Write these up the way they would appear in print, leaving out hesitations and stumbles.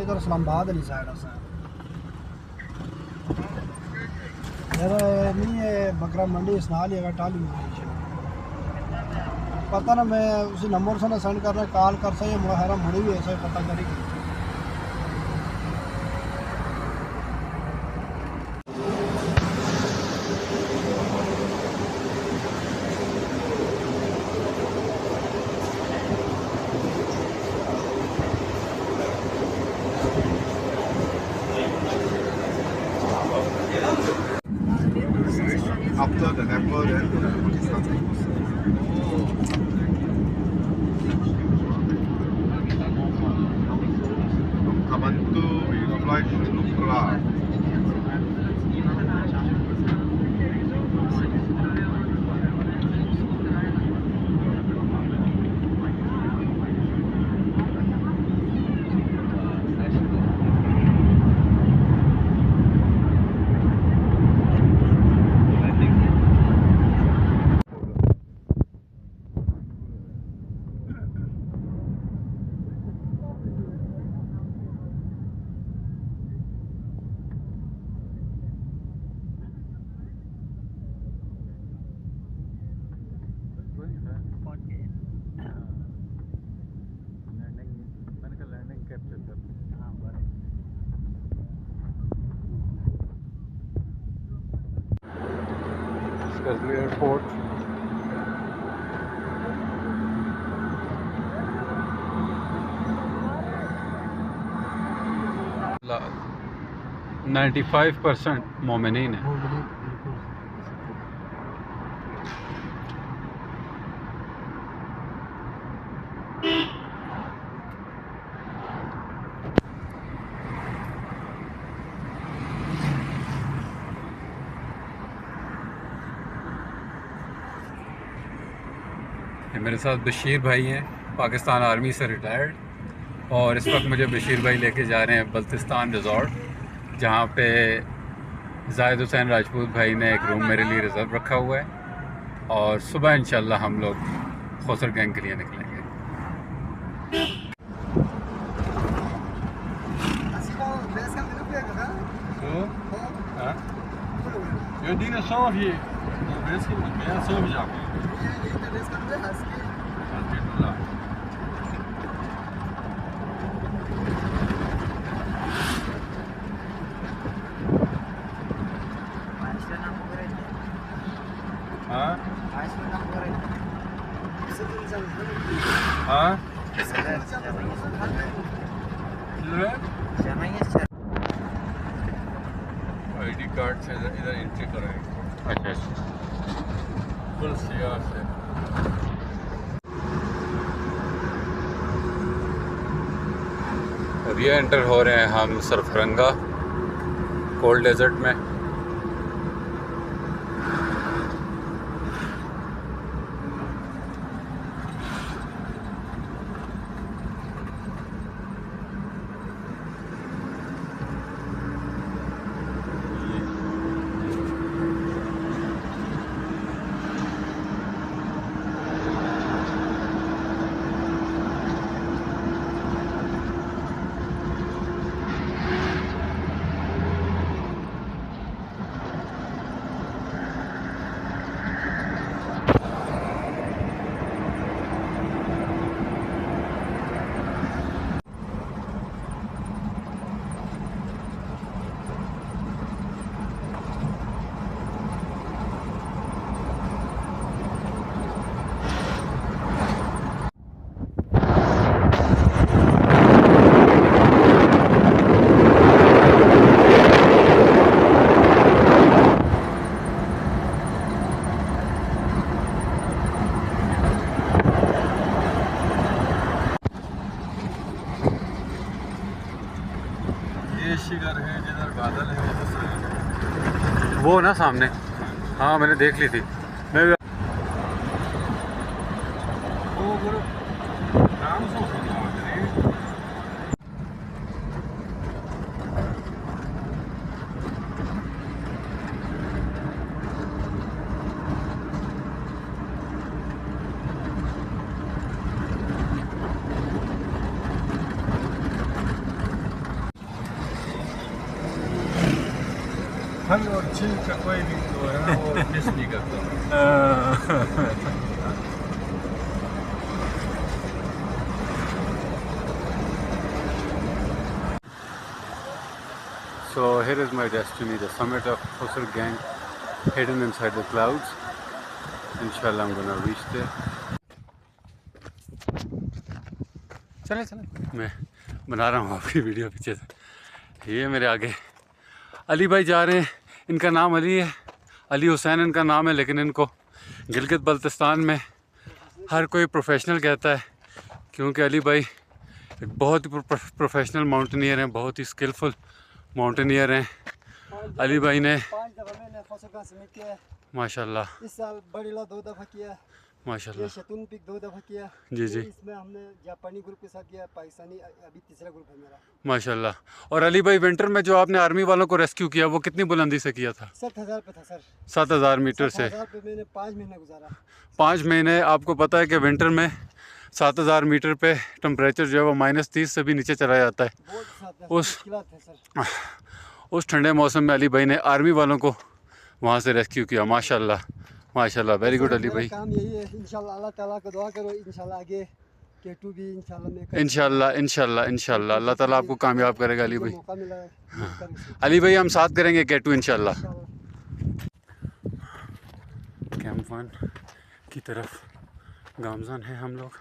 इधर इस्लामाबाद वाली साइड है यार नहीं है बकरा मंडी इसनाल ही अगर टाली पता ना मैं उसी नंबर से ना सेंड कर रहा कॉल कर सही मुहरा मुड़ी भी ऐसा पता करेगी Upload and upload Kabantu flight Nukla. Airport. ला 95% मोमिनीन है। मेरे साथ बशीर भाई हैं, पाकिस्तान आर्मी से रिटायर्ड, और इस वक्त मुझे बशीर भाई लेके जा रहे हैं बल्तिस्तान रिज़ॉर्ट, जहाँ पे जाहिद हुसैन राजपूत भाई ने एक रूम मेरे लिए रिज़र्व रखा हुआ है, और सुबह इंशाल्लाह हम लोग खोसर गैंग के लिए निकलेंगे। Eu digo só aqui, não vê se é só já. ID card से इधर एंट्री कराएंगे। अच्छा फुल सीआर से। अब ये एंटर हो रहे हैं हम सरफरंगा कोल्ड डेजर्ट में। शिखर है जिधर बादल है वो ना सामने, हाँ मैंने देख ली थी। मैं फल और छील का कोई भी जो है ना वो मिस नहीं करता। So here is my destiny, the summit of Khosr Gang, hidden inside the clouds. Inshallah, I'm gonna reach there. चले चले, मैं बना रहा हूँ आपकी वीडियो पीछे से। ये मेरे आगे अली भाई जा रहे हैं। इनका नाम अली है, अली हुसैन इनका नाम है, लेकिन इनको गिलगित बल्तिस्तान में हर कोई प्रोफेशनल कहता है, क्योंकि अली भाई एक बहुत ही प्रोफेशनल माउंटेनियर हैं, बहुत ही स्किलफुल माउंटेनियर हैं। अली भाई ने 5 दफ़ा मैंने खोसर गांव समिट किया है। माशाल्लाह इस साल बड़ीला 2 दफ़ा किया, ये माशाल्लाह। शतून पिक 2 दफ़ा किया। जी जी इसमें हमने जापानी ग्रुप के साथ किया, पाकिस्तानी अभी तीसरा ग्रुप है मेरा। माशाल्लाह। और अली भाई विंटर में जो आपने आर्मी वालों को रेस्क्यू किया वो कितनी बुलंदी से किया था? 7,000 पे था सर। 7,000 मीटर से। 7,000 पे मैंने 5 महीने गुजारा। 5 महीने। आपको पता है कि विंटर में 7,000 मीटर पे टेम्परेचर जो है वो -30 से भी नीचे चला जाता है। बहुत साथ उस मुश्किलात है सर। उस ठंडे मौसम में अली भाई ने आर्मी वालों को वहाँ से रेस्क्यू किया। माशाल्लाह माशाल्लाह, वेरी गुड अली भाई। काम यही है, इंशाल्लाह अल्लाह ताला को दुआ करो, इंशाल्लाह आगे K2 भी इंशाल्लाह मैं इंशाल्लाह इंशाल्लाह इंशाल्लाह अल्लाह ताला आपको कामयाब करेगा अली भाई। मौका मिला है, अली भाई हम साथ करेंगे K2 इंशाल्लाह। इंशाल्लाह। कैंप वन की तरफ गामजान है हम लोग।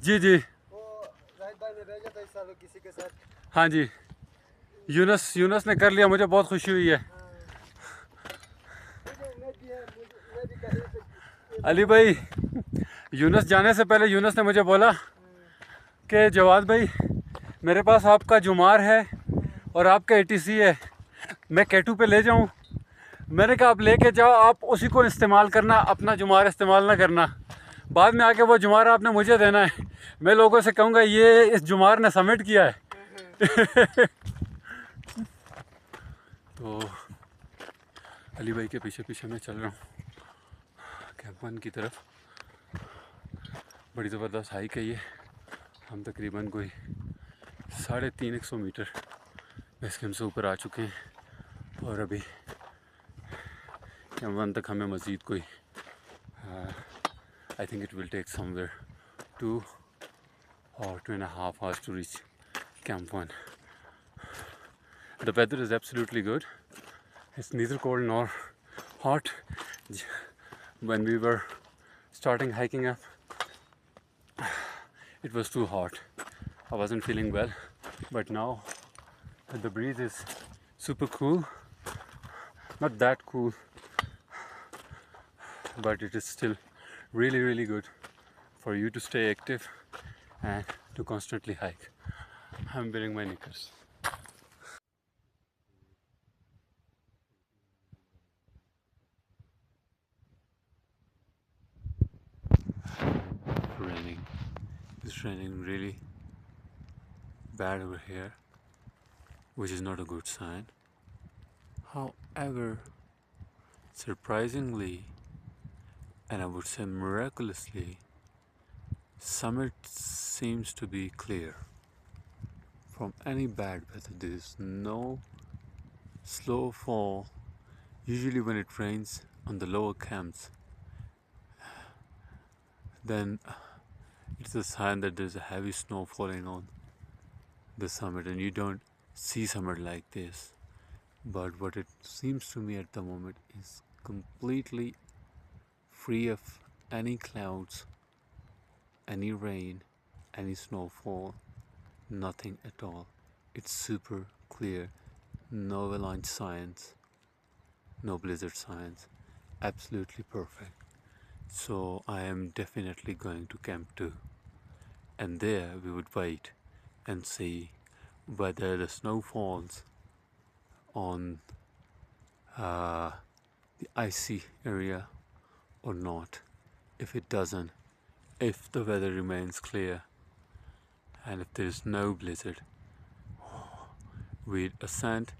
जी जी वो जाहिद भाई ने भेजा था इस साल किसी के साथ। हाँ जी, यूनस ने कर लिया, मुझे बहुत खुशी हुई है। अली भाई, यूनस जाने से पहले यूनस ने मुझे बोला कि जवाद भाई मेरे पास आपका जुमार है और आपका ATC है, मैं K2 पे ले जाऊं? मैंने कहा आप लेके जाओ, आप उसी को इस्तेमाल करना, अपना जुमार इस्तेमाल ना करना। बाद में आके वो जुमार आपने मुझे देना है, मैं लोगों से कहूँगा ये इस जुमार ने समिट किया है। तो अली भाई के पीछे पीछे मैं चल रहा हूँ कैंप वन की तरफ। बड़ी ज़बरदस्त हाइक है ये। हम तकरीबन कोई 350 मीटर बेस कैंप से ऊपर आ चुके हैं और अभी कैंप वन तक हमें मज़ीद कोई I think it will take somewhere 2 or 2.5 hours to reach Camp 1. The weather is absolutely good. It's neither cold nor hot. When we were starting hiking up, it was too hot. I wasn't feeling well, but now the breeze is super cool. Not that cool, but it is still really, really good for you to stay active and to constantly hike. I'm wearing my knickers. Raining. It's raining really bad over here, which is not a good sign. However, surprisingly, and I would say miraculously, summit seems to be clear from any bad weather. There is no slow fall. Usually when it rains on the lower camps, then it's a sign that there's a heavy snow falling on the summit, and you don't see summit like this. But what it seems to me at the moment is completely free of any clouds, any rain, any snowfall, nothing at all. It's super clear, no avalanche signs, no blizzard signs, absolutely perfect. So I am definitely going to Camp 2, and there we would wait and see whether the snow falls on the icy area or not. If it doesn't, if the weather remains clear, and if there is no blizzard, we'd ascend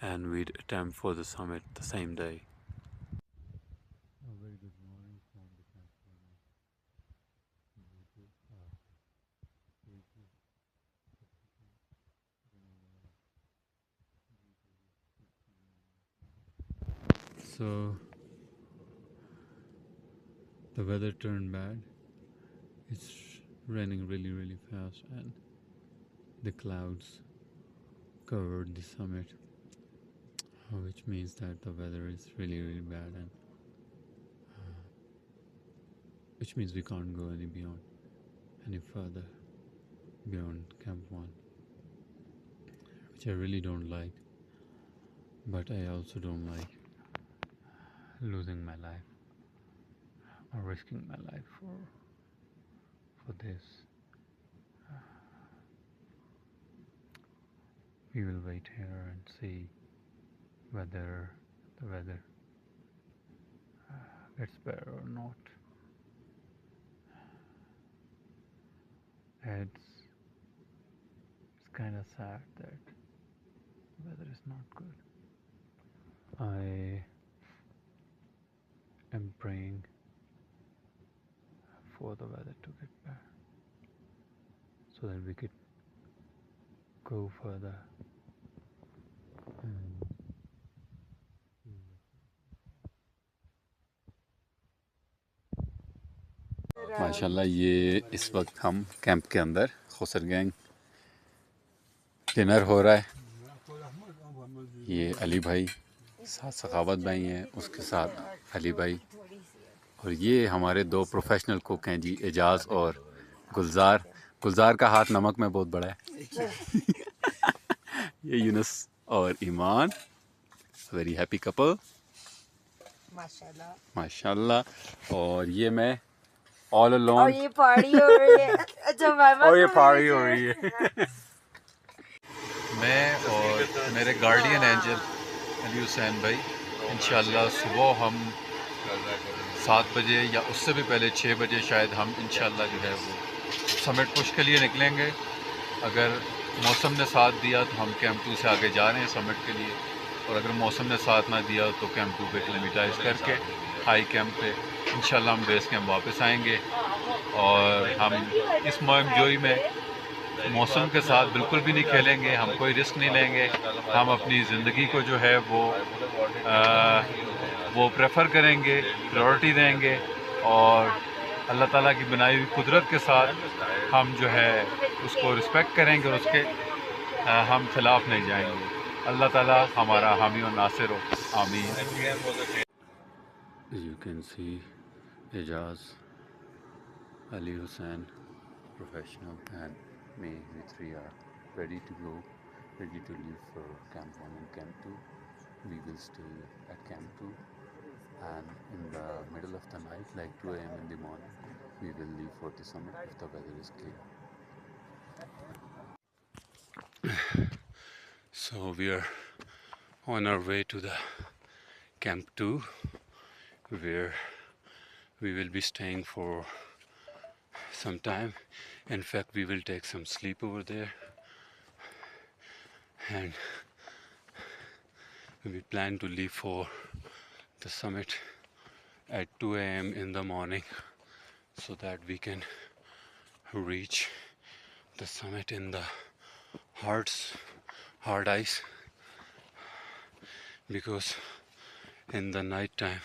and we'd attempt for the summit the same day. A very good morning from the California. So the weather turned bad. It's raining really fast, and the clouds covered the summit, which means that the weather is really bad, and which means we can't go any further beyond Camp 1, which I really don't like, but I also don't like losing my life or risking my life for this. We will wait here and see whether the weather gets better or not. It's kind of sad that the weather is not good. I am praying for the weather to get better so that we could go further. माशाल्लाह ये इस वक्त हम camp के अंदर खुसर gang dinner हो रहा है। ये अली भाई साथ सखावत भाई हैं, उसके साथ अली भाई, और ये हमारे दो प्रोफेशनल कुक हैं जी, एजाज़ और गुलजार। गुलजार का हाथ नमक में बहुत बड़ा है। ये यूनुस और ईमान, वेरी हैप्पी कपल माशाल्लाह। और ये मैं ऑल अलोन, और ये पार्टी हो रही है। अच्छा और ये पार्टी हो रही है। मैं और मेरे गार्डियन एंजल अली हुसैन भाई इंशाल्लाह सुबह हम 7 बजे या उससे भी पहले 6 बजे शायद हम इंशाल्लाह जो है वो समिट पुश के लिए निकलेंगे। अगर मौसम ने साथ दिया तो हम कैंप 2 से आगे जा रहे हैं समिट के लिए, और अगर मौसम ने साथ ना दिया तो कैंप 2 पे किलोमीटराइज करके हाई कैंप पे इंशाल्लाह हम बेस कैंप वापस आएंगे। और हम इस मुहिम में मौसम के साथ बिल्कुल भी नहीं खेलेंगे, हम कोई रिस्क नहीं लेंगे। हम अपनी ज़िंदगी को जो है वो प्रेफर करेंगे, प्रायोरिटी देंगे, और अल्लाह ताला की बनाई हुई कुदरत के साथ हम जो है उसको रिस्पेक्ट करेंगे और उसके हम खिलाफ़ नहीं जाएंगे। अल्लाह ताला हमारा हामी और नासिर हो, आमीन। You can see Ejaz, Ali Hussain, professional, and me. We three are ready to go, ready to leave for Camp 1 and Camp 2. We will stay at Camp 2, and in the middle of the night, like 2 a.m. in the morning, we will leave for the summit if the weather is clear. So we are on our way to the Camp 2, where we will be staying for some time. In fact, we will take some sleep over there, and we plan to leave for the summit at 2 a.m. in the morning so that we can reach the summit in the hard ice, because in the night time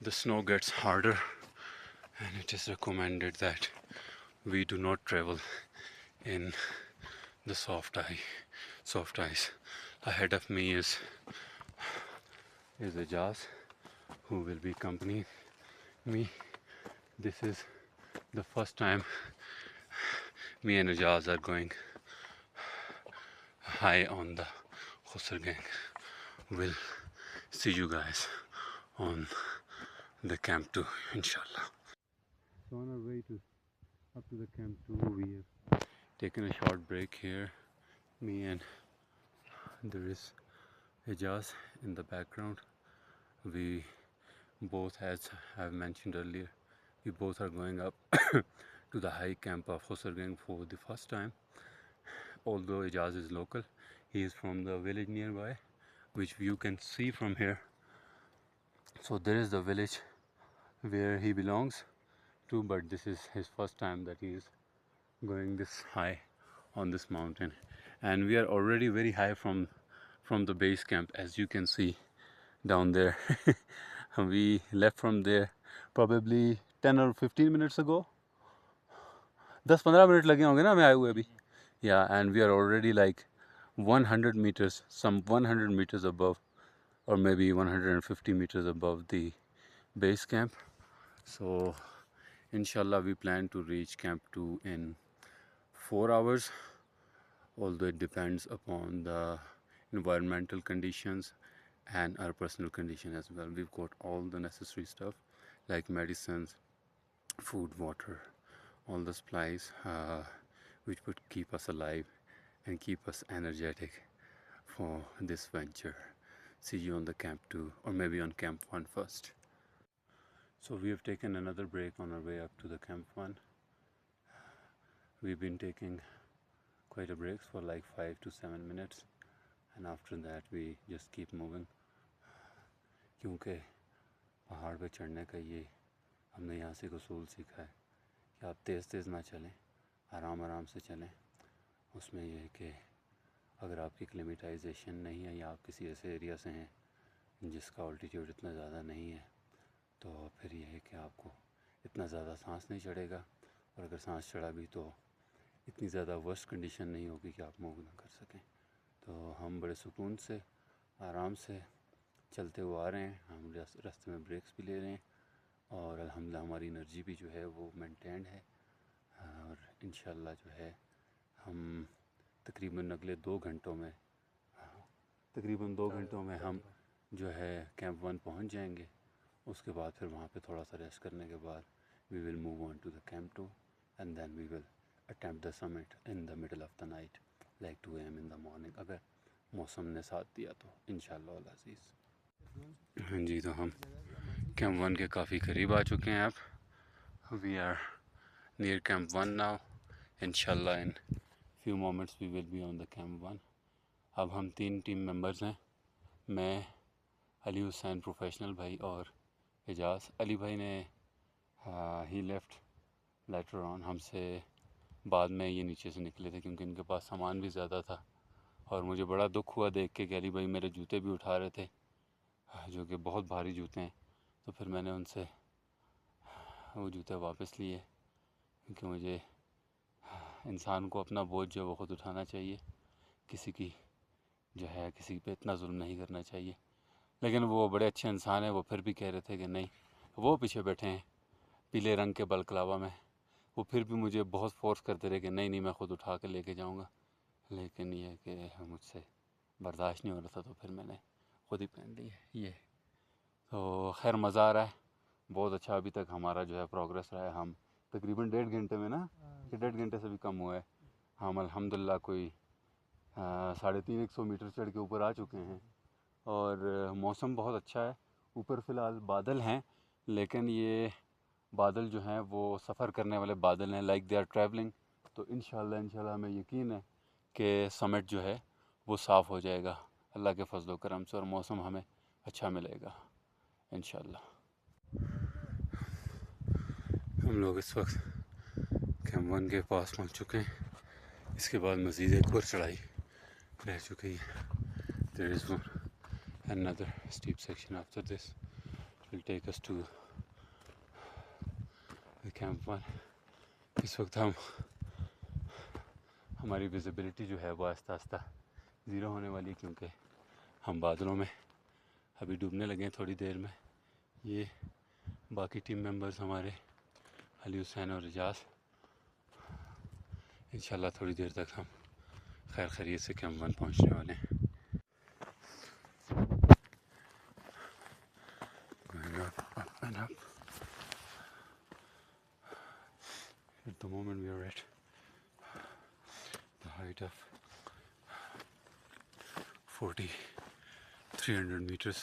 the snow gets harder, and it is recommended that we do not travel in the soft ice. Ahead of me is Ejaz, who will be accompanying me. This is the first time me and Ejaz are going high on the Khusar Gang. We'll see you guys on the Camp 2, inshallah. So on our way up to the Camp 2, we have taken a short break here. Me and there is Ejaz in the background. We both, as I've mentioned earlier, we both are going up to the high camp of Khusar Gang for the first time. Although Ejaz is local, he is from the village nearby, which you can see from here. So there is the village where he belongs to, but this is his first time that he is going this high on this mountain, and we are already very high from from the base camp, as you can see down there. We left from there probably 10 or 15 minutes ago. 10-15 minute लगे होंगे ना हमें आए हुए अभी. Yeah, and we are already like 100 meters, some 100 meters above, or maybe 150 meters above the base camp. So inshallah we plan to reach camp 2 in 4 hours, although it depends upon the environmental conditions and our personal condition as well. We've got all the necessary stuff like medicines, food, water, all the supplies which would keep us alive and keep us energetic for this venture. See you on the camp 2 or maybe on camp 1 first. So we have taken another break on our way up to the camp 1. We've been taking quite a breaks for like 5 to 7 minutes, and after that we just keep moving. क्योंकि पहाड़ पे चढ़ने का ये हमने यहाँ से उसूल सीखा है कि आप तेज़ तेज़ ना चलें, आराम आराम से चलें. उसमें यह है कि अगर आपकी क्लिमेटाइजेशन नहीं है या आप किसी ऐसे एरिया से हैं जिसका ऑल्टीट्यूड इतना ज़्यादा नहीं है, तो फिर यह है कि आपको इतना ज़्यादा सांस नहीं चढ़ेगा, और अगर सांस चढ़ा भी तो इतनी ज़्यादा वर्स्ट कंडीशन नहीं होगी कि आप मूव ना कर सकें. तो हम बड़े सुकून से आराम से चलते हुए आ रहे हैं. हम रास्ते में ब्रेक्स भी ले रहे हैं और अल्हम्दुलिल्लाह हमारी एनर्जी भी जो है वो मेंटेन है. और इंशाल्लाह जो है हम तकरीबन अगले 2 घंटों में हम जो है कैंप 1 पहुंच जाएंगे. उसके बाद फिर वहाँ पे थोड़ा सा रेस्ट करने के बाद we will move on to the camp 2 and then we will attempt the summit in the middle of the night like 2 AM in the morning, अगर मौसम ने साथ दिया तो इंशाल्लाह अल अज़ीज़. हाँ जी, तो हम कैंप 1 के काफ़ी करीब आ चुके हैं. अब we are near camp 1 now. इंशाल्लाह in few moments we will be on the camp 1. अब हम 3 टीम मेंबर्स हैं, मैं, अली हुसैन प्रोफेशनल भाई और एजाज़. अली भाई ने ही लेफ़्ट लेटर ऑन, हमसे बाद में ये नीचे से निकले थे क्योंकि इनके पास सामान भी ज़्यादा था. और मुझे बड़ा दुख हुआ देख के कि अली भाई मेरे जूते भी उठा रहे थे जो कि बहुत भारी जूते हैं. तो फिर मैंने उनसे वो जूते वापस लिए क्योंकि मुझे इंसान को अपना बोझ जो वो ख़ुद उठाना चाहिए, किसी की जो है किसी पे इतना जुल्म नहीं करना चाहिए. लेकिन वो बड़े अच्छे इंसान हैं, वो फिर भी कह रहे थे कि नहीं, वो पीछे बैठे हैं पीले रंग के बलकलावा में, वो फिर भी मुझे बहुत फोर्स करते रहे कि नहीं मैं ख़ुद उठा के लेके जाऊंगा. लेकिन ये कि मुझसे बर्दाश्त नहीं हो रहा था, तो फिर मैंने ख़ुद ही पहन ली है ये. तो खैर मज़ा आ रहा है, बहुत अच्छा. अभी तक हमारा जो है प्रोग्रेस रहा है. हम तकरीबन 1.5 घंटे में ना, कि 1.5 घंटे से भी कम हुआ है, हम अल्हम्दुलिल्लाह कोई 350 मीटर चढ़ के ऊपर आ चुके हैं. और मौसम बहुत अच्छा है. ऊपर फ़िलहाल बादल हैं, लेकिन ये बादल जो हैं वो सफ़र करने वाले बादल हैं, लाइक दे आर ट्रैवलिंग. तो इंशाल्लाह हमें यकीन है कि समिट जो है वो साफ़ हो जाएगा अल्लाह के फजल व करम से, और मौसम हमें अच्छा मिलेगा इंशाल्लाह. हम लोग इस वक्त कैंप 1 के पास पहुंच चुके हैं. इसके बाद मज़ीद एक और चढ़ाई रह चुकी है. There is another steep section after this. It will take us to the camp 1. इस वक्त हमारी विजिबिलिटी जो है वो आस्ता आस्ता ज़ीरो होने वाली है क्योंकि हम बादलों में अभी डूबने लगे हैं थोड़ी देर में. ये बाकी टीम मेंबर्स हमारे अली हुसैन और एजाज़, इंशाल्लाह थोड़ी देर तक हम खैर खैरियत से कैंप 1 पहुंचने वाले हैं. Up and up. At the moment we are at the height of 300 meters.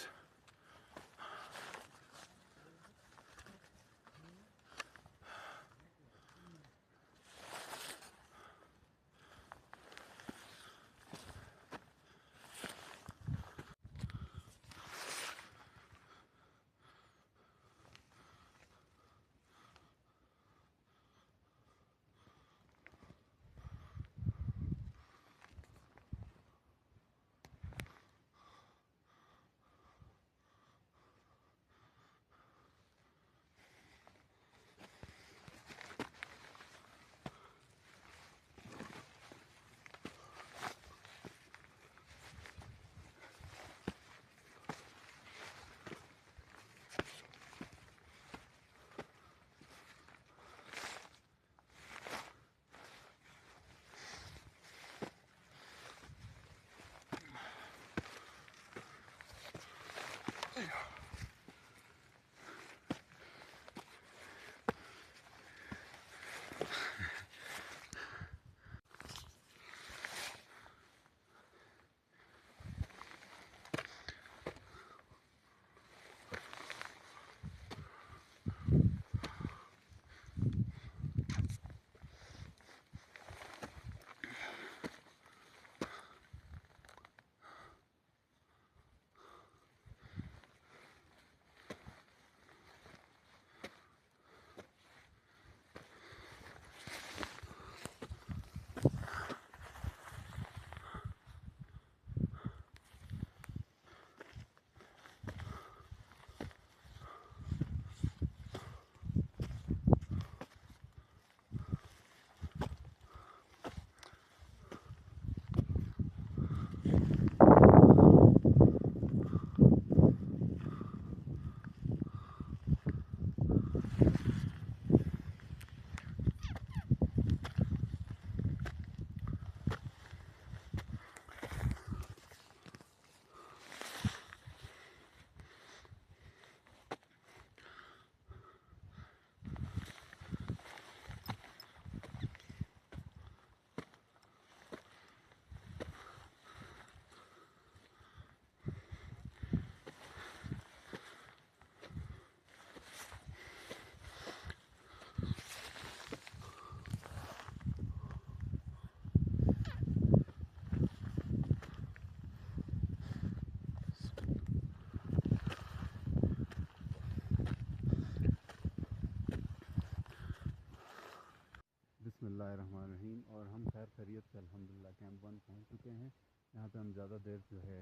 बिस्मिल्लाहिर्रहमानिर्रहीम। और हम खैर खैरियत से अल्हम्दुलिल्लाह कैंप 1 पहुँच चुके हैं। यहाँ पे हम ज़्यादा देर जो है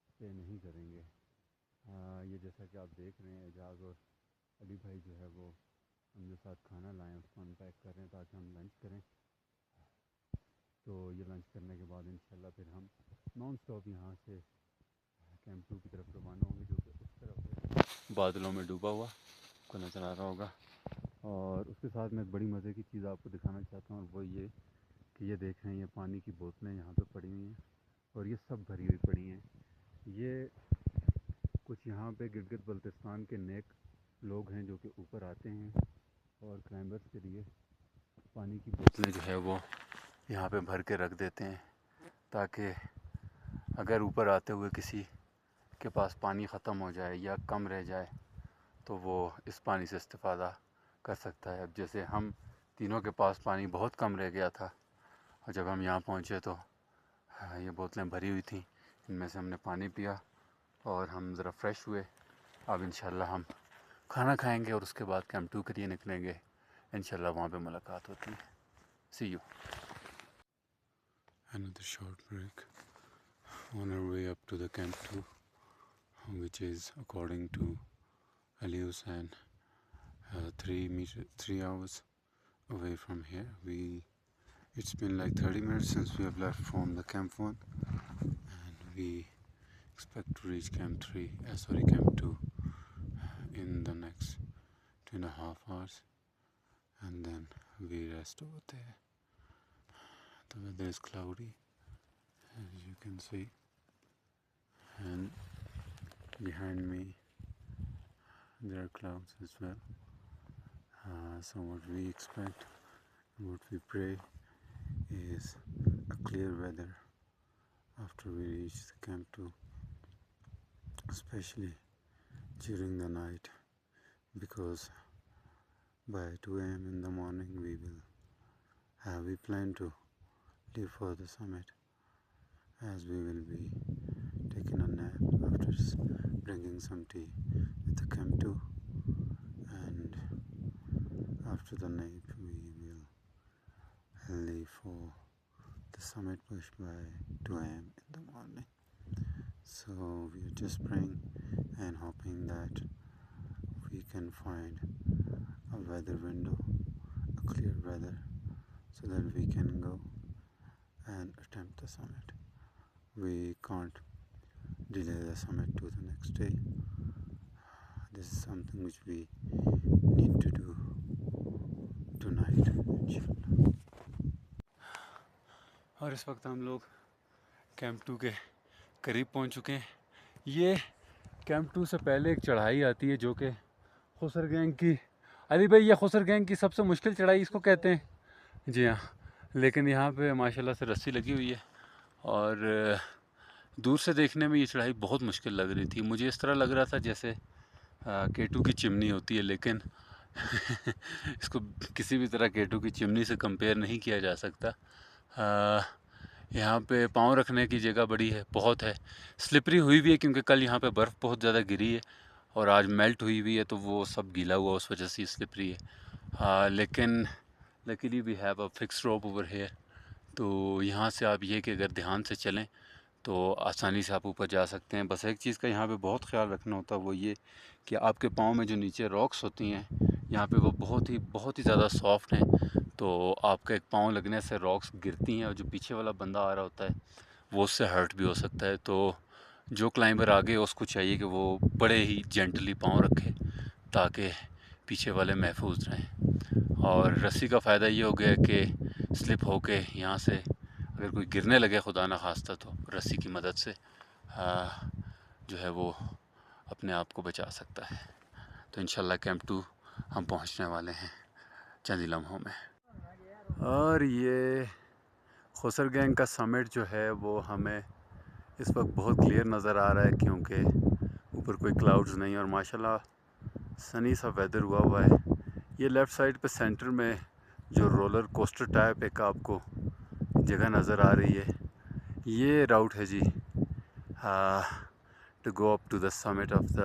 स्टे नहीं करेंगे। ये जैसा कि आप देख रहे हैं, एजाज़ और अली भाई जो है वो उनके साथ खाना लाएँ, उसको अनपैक कर रहे हैं ताकि हम लंच करें। तो ये लंच करने के बाद इंशाल्लाह फिर हम नॉन स्टॉप यहाँ से कैंप 2 की तरफ रवाना होंगे, जो कि उस तरफ है, बादलों में डूबा हुआ आपको नज़र आ रहा होगा। और उसके साथ मैं एक बड़ी मज़े की चीज़ आपको दिखाना चाहता हूँ, और वो ये कि ये देख रहे हैं, ये पानी की बोतलें यहाँ पे पड़ी हुई हैं और ये सब भरी हुई पड़ी हैं। ये कुछ यहाँ पे गिलगित बल्तिस्तान के नेक लोग हैं जो कि ऊपर आते हैं और क्लाइंबर्स के लिए पानी की बोतलें जो है वो यहाँ पे भर के रख देते हैं, ताकि अगर ऊपर आते हुए किसी के पास पानी ख़त्म हो जाए या कम रह जाए तो वो इस पानी से इस्तेफ़ादा कर सकता है। अब जैसे हम तीनों के पास पानी बहुत कम रह गया था, और जब हम यहाँ पहुँचे तो ये बोतलें भरी हुई थी। इनमें से हमने पानी पिया और हम ज़रा फ्रेश हुए। अब इंशाल्लाह हम खाना खाएंगे और उसके बाद कैंप 2 के लिए निकलेंगे। इंशाल्लाह वहाँ पे मुलाकात होती है। सी you. Another short break on our way up to the camp 2, which is according to Ali Hussain 3 hours away from here. It's been like 30 minutes since we have left from the camp 1, and we expect to reach camp 2 in the next 2.5 hours, and then we rest over there. The weather is cloudy, as you can see, and behind me there are clouds as well. So what we expect, what we pray, is a clear weather after we reach the camp 2, especially during the night, because by 2 a.m. in the morning we plan to leave for the summit, as we will be taking a nap after drinking some tea at the camp 2, and after the nap we will leave for the summit push by 2 a.m. in the morning. So we are just praying and hoping that we can find a weather window, a clear weather, so that we can go and attempt the summit. We can't delay the summit to the next day. This is something which we need to do tonight, इंशाल्लाह। और इस वक्त हम लोग camp 2 के करीब पहुंच चुके हैं। ये कैंप 2 से पहले एक चढ़ाई आती है जो कि खुसर गैंग की, अली भाई ये खुसर गैंग की सबसे मुश्किल चढ़ाई इसको कहते हैं। जी हाँ, लेकिन यहाँ पे माशाल्लाह से रस्सी लगी हुई है, और दूर से देखने में ये चढ़ाई बहुत मुश्किल लग रही थी। मुझे इस तरह लग रहा था जैसे K2 की चिमनी होती है, लेकिन इसको किसी भी तरह K2 की चिमनी से कंपेयर नहीं किया जा सकता। यहाँ पे पाँव रखने की जगह बहुत है। स्लिपरी हुई भी है क्योंकि कल यहाँ पे बर्फ़ बहुत ज़्यादा गिरी है और आज मेल्ट हुई हुई है, तो वो सब गीला हुआ, उस वजह से स्लिपरी है। लेकिन luckily we have a fix rope over here, तो यहाँ से आप ये कि अगर ध्यान से चलें तो आसानी से आप ऊपर जा सकते हैं। बस एक चीज़ का यहाँ पे बहुत ख्याल रखना होता है, वो ये कि आपके पाँव में जो नीचे रॉक्स होती हैं यहाँ पे वो बहुत ही ज़्यादा सॉफ्ट हैं, तो आपका एक पाँव लगने से रॉक्स गिरती हैं और जो पीछे वाला बंदा आ रहा होता है वो उससे हर्ट भी हो सकता है। तो जो क्लाइंबर आगे उसको चाहिए कि वो बड़े ही जेंटली पाँव रखे ताकि पीछे वाले महफूज रहें। और रस्सी का फ़ायदा ये हो गया कि स्लिप होके यहाँ से अगर कोई गिरने लगे खुदा ना खास्ता, तो रस्सी की मदद से जो है वो अपने आप को बचा सकता है। तो इंशाल्लाह कैंप 2 हम पहुंचने वाले हैं चंद ही लम्हों में। और ये खुसर गैंग का समिट जो है वो हमें इस वक्त बहुत क्लियर नज़र आ रहा है, क्योंकि ऊपर कोई क्लाउड्स नहीं और माशाल्लाह सनी सा वेदर हुआ है। ये लेफ़्ट साइड पे सेंटर में जो रोलर कोस्टर टाइप एक आपको जगह नज़र आ रही है, ये राउट है जी to go up to the summit of the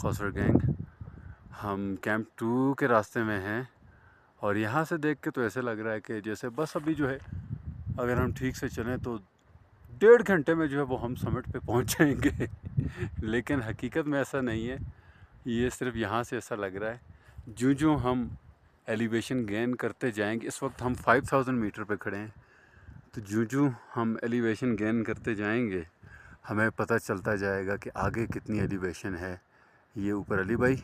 Khusar Gang. हम कैंप 2 के रास्ते में हैं और यहाँ से देख के तो ऐसे लग रहा है कि जैसे बस अभी जो है अगर हम ठीक से चलें तो 1.5 घंटे में जो है वो हम समिट पे पहुँच जाएंगे लेकिन हकीकत में ऐसा नहीं है, ये सिर्फ यहाँ से ऐसा लग रहा है। जो हम एलिवेशन गेन करते जाएंगे, इस वक्त हम 5000 मीटर पे खड़े हैं, तो जो हम एलिवेशन गेन करते जाएंगे हमें पता चलता जाएगा कि आगे कितनी एलिवेशन है। ये ऊपर अली भाई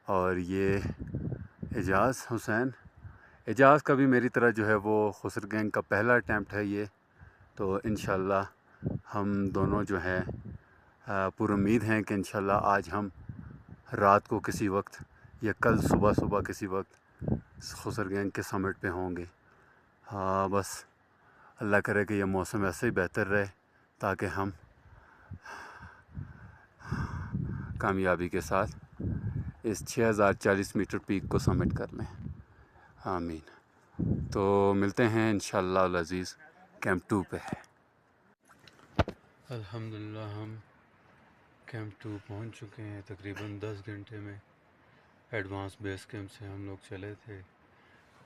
और ये एजाज़ हुसैन। एजाज़ का भी मेरी तरह जो है वो खुसर गैंग का पहला अटैम्प्ट है ये, तो इंशाल्लाह हम दोनों जो हैं पूरी उम्मीद है कि इंशाल्लाह आज हम रात को किसी वक्त या कल सुबह किसी वक्त खुसर गैंग के समिट पे होंगे। हाँ, बस अल्लाह करे कि यह मौसम ऐसे ही बेहतर रहे ताकि हम कामयाबी के साथ इस 6040 मीटर पीक को समिट कर लें। आमीन। तो मिलते हैं इंशाअल्लाह अल अज़ीज़ कैंप 2 पे। अल्हम्दुलिल्लाह हम कैंप 2 पहुंच चुके हैं तकरीबन 10 घंटे में। एडवांस बेस कैंप से हम लोग चले थे,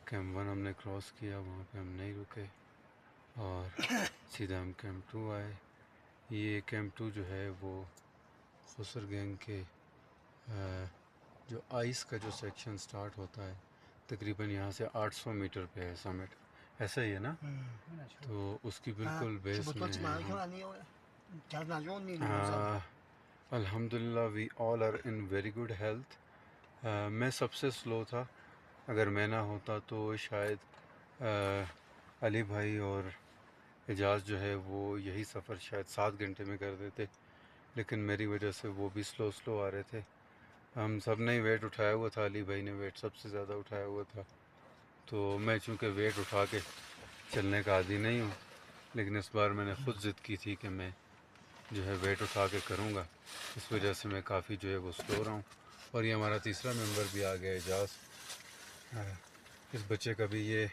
कैंप 1 हमने क्रॉस किया, वहाँ पे हम नहीं रुके और सीधा हम कैंप 2 आए। ये कैंप 2 जो है वो खुसर गैंग के जो आइस का जो सेक्शन स्टार्ट होता है तकरीबन यहाँ से 800 मीटर पे है समिट, ऐसा ही है ना? तो उसकी बिल्कुल बेस में अल्हम्दुलिल्लाह we all are in very good health. मैं सबसे स्लो था, अगर मैं ना होता तो शायद अली भाई और एजाज़ जो है वो यही सफ़र शायद 7 घंटे में कर देते, लेकिन मेरी वजह से वो भी स्लो आ रहे थे। हम सब ने वेट उठाया हुआ था, अली भाई ने वेट सबसे ज़्यादा उठाया हुआ था, तो मैं चूँकि वेट उठा के चलने का आदी नहीं हूँ, लेकिन इस बार मैंने ख़ुद ज़िद की थी कि मैं जो है वेट उठा के करूँगा, इस वजह से मैं काफ़ी जो है वो स्लो रहा हूँ। और ये हमारा तीसरा मेंबर भी आ गया एजाज़। इस बच्चे का भी ये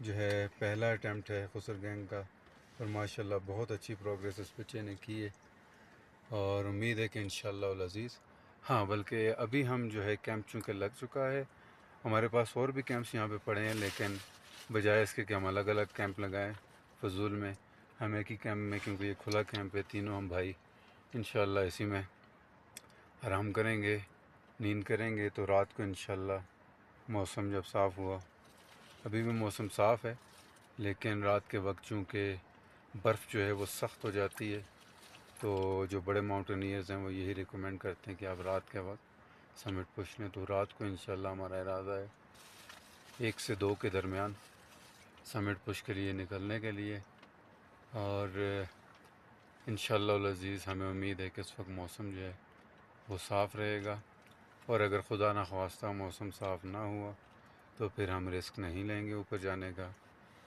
जो है पहला अटैम्प्ट है खुसर गैंग का, और माशाल्लाह बहुत अच्छी प्रोग्रेस इस बच्चे ने की है और उम्मीद है कि इंशाअल्लाह अल अज़ीज़। हाँ, बल्कि अभी हम जो है कैंप चूँकि लग चुका है, हमारे पास और भी कैंप्स यहाँ पे पड़े हैं, लेकिन बजाय इसके कि हम अलग अलग कैंप लगाएं फजूल में, हम एक ही कैंप में, क्योंकि ये खुला कैंप है, तीनों हम भाई इंशाअल्लाह इसी में आराम करेंगे, नींद करेंगे। तो रात को इंशाअल्लाह मौसम जब साफ़ हुआ, अभी भी मौसम साफ़ है, लेकिन रात के वक्त चूँकि बर्फ़ जो है वो सख्त हो जाती है, तो जो बड़े माउंटेनियर्स हैं वो यही रिकमेंड करते हैं कि आप रात के वक्त समिट पुश लें। तो रात को इंशाल्लाह हमारा इरादा है 1 से 2 के दरमियान समिट पुश के लिए निकलने के लिए, और इंशाल्लाह अल अज़ीज़ हमें उम्मीद है कि इस वक्त मौसम जो है वो साफ़ रहेगा, और अगर खुदा न ख्वास्ता मौसम साफ़ ना हुआ तो फिर हम रिस्क नहीं लेंगे ऊपर जाने का।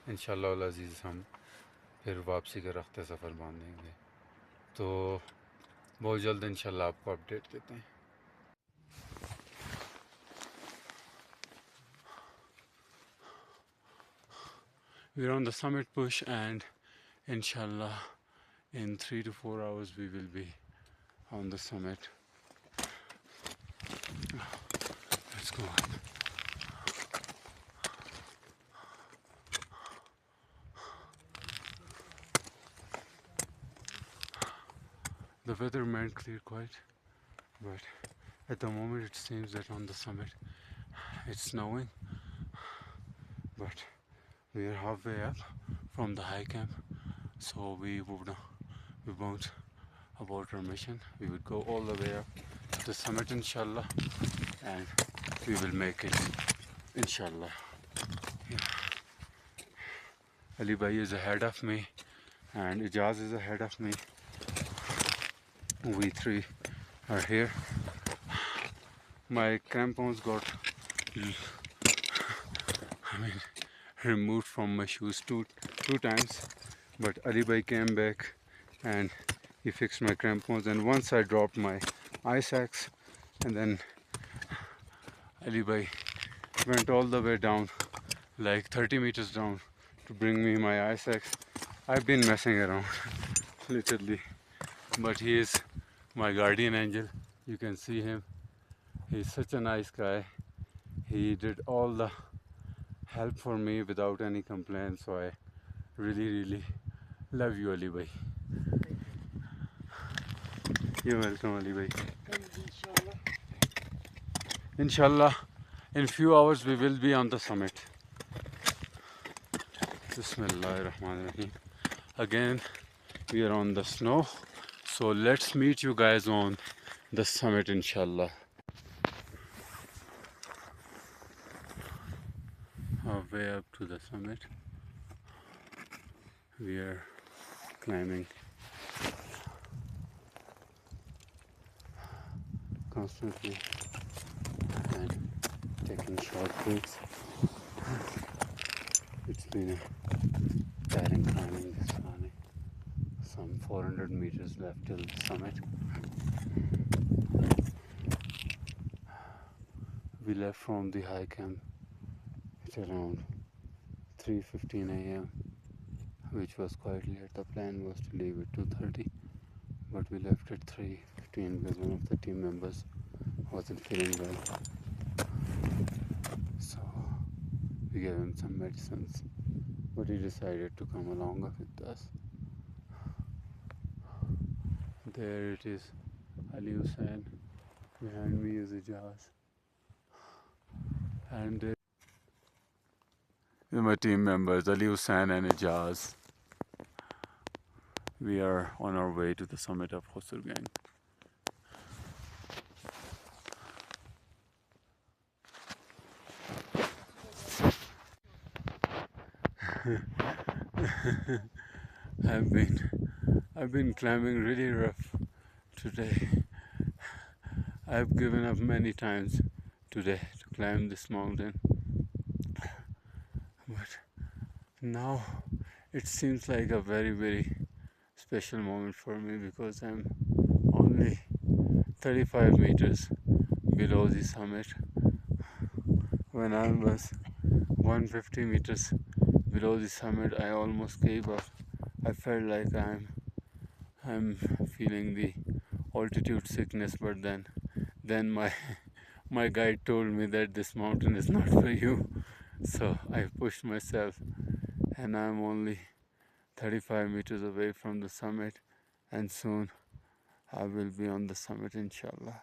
इंशाल्लाह अल अज़ीज़ हम फिर वापसी के रफ्ते सफ़र बांधेंगे, तो बहुत जल्द इंशाल्लाह आपको अपडेट देते हैं। We are on the summit push, and inshallah in 3 to 4 hours we will be on the summit. Let's go up. The weather might clear quite, but at the moment it seems that on the summit it's snowing, but we are halfway up from the high camp, so we won't abort our mission. We would go all the way up to the summit inshallah, and we will make it inshallah. Yeah. Ali Bhai is ahead of me and Ijaz is ahead of me. We three are here. My crampons got removed from my shoes two times, but Ali Bhai came back and he fixed my crampons, and once I dropped my ice axe, and then Ali Bhai went all the way down, like 30 meters down, to bring me my ice axe. I've been messing around literally, but he is my guardian angel. You can see him. He's such a nice guy. He did all the help for me without any complaints. So I really love you, Ali bhai. You're welcome, Ali bhai. Inshallah, in few hours we will be on the summit. Bismillahirrahmanirrahim. Again, we are on the snow. So let's meet you guys on the summit, inshallah. Way up to the summit. We are climbing constantly and taking short breaks. It's been a tiring climbing this morning. Some 400 meters left till the summit. We left from the high camp at around 3:15 a.m. which was quite late. The plan was to leave at 2:30, but we left at 3:15 because one of the team members wasn't feeling well. So we gave him some medicines, but he decided to come along with us. There it is, Ali Hussain. Behind me is Ijaz. And my team members, Ali Hussain and Ijaz. We are on our way to the summit of Khosur Gang. I've been climbing really rough today. I've given up many times today to climb this mountain, but now it seems like a very special moment for me because I'm only 35 meters below the summit. When I was 150 meters below the summit, I almost gave up. I felt like I'm feeling the altitude sickness, but then my guide told me that this mountain is not for you. So I pushed myself, and I'm only 35 meters away from the summit, and soon I will be on the summit, inshallah.